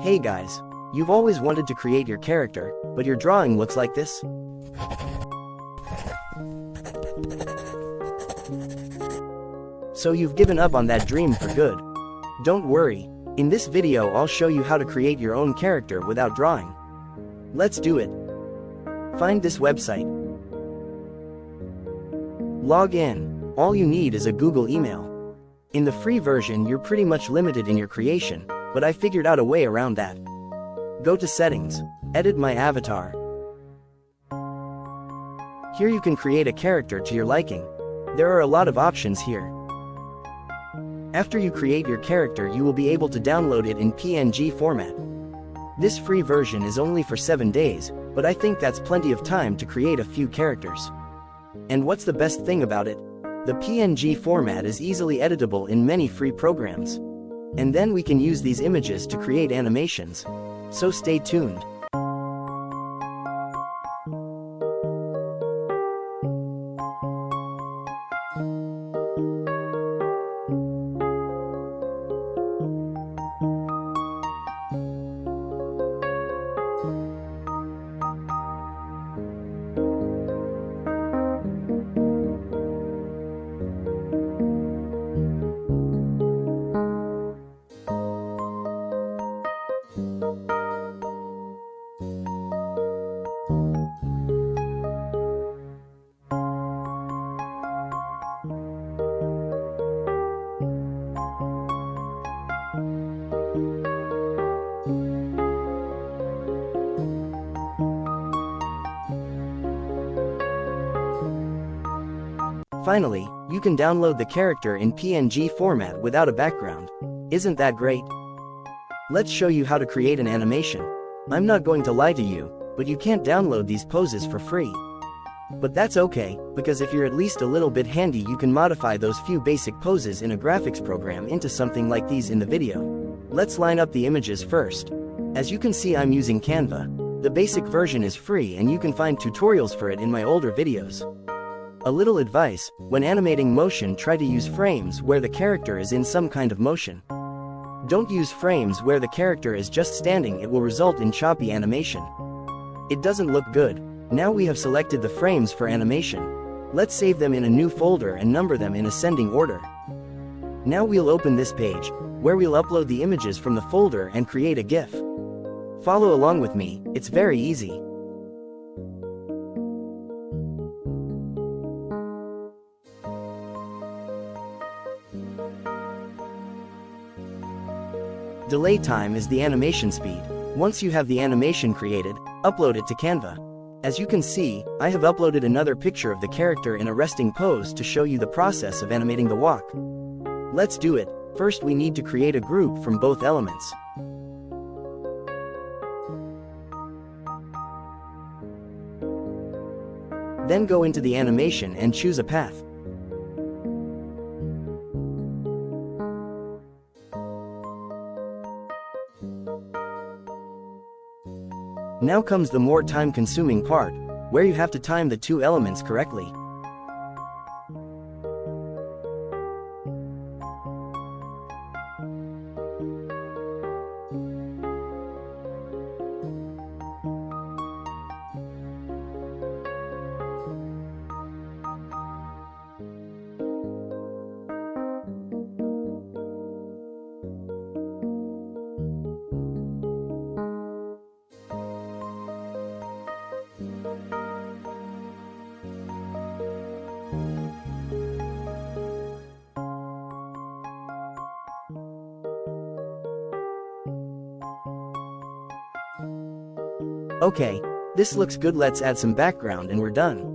Hey guys, you've always wanted to create your character, but your drawing looks like this? So you've given up on that dream for good. Don't worry, in this video I'll show you how to create your own character without drawing. Let's do it. Find this website. Log in. All you need is a Google email. In the free version you're pretty much limited in your creation, but I figured out a way around that. Go to Settings, Edit My Avatar. Here you can create a character to your liking. There are a lot of options here. After you create your character you will be able to download it in PNG format. This free version is only for 7 days, but I think that's plenty of time to create a few characters. And what's the best thing about it? The PNG format is easily editable in many free programs. And then we can use these images to create animations. So stay tuned. Finally, you can download the character in PNG format without a background. Isn't that great? Let's show you how to create an animation. I'm not going to lie to you, but you can't download these poses for free. But that's okay, because if you're at least a little bit handy you can modify those few basic poses in a graphics program into something like these in the video. Let's line up the images first. As you can see I'm using Canva. The basic version is free and you can find tutorials for it in my older videos. A little advice, when animating motion try to use frames where the character is in some kind of motion. Don't use frames where the character is just standing, it will result in choppy animation. It doesn't look good. Now we have selected the frames for animation. Let's save them in a new folder and number them in ascending order. Now we'll open this page, where we'll upload the images from the folder and create a GIF. Follow along with me, it's very easy. Delay time is the animation speed. Once you have the animation created, upload it to Canva. As you can see, I have uploaded another picture of the character in a resting pose to show you the process of animating the walk. Let's do it. First we need to create a group from both elements. Then go into the animation and choose a path. Now comes the more time-consuming part, where you have to time the two elements correctly. Okay, this looks good, let's add some background and we're done.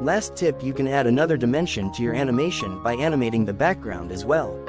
Last tip, you can add another dimension to your animation by animating the background as well.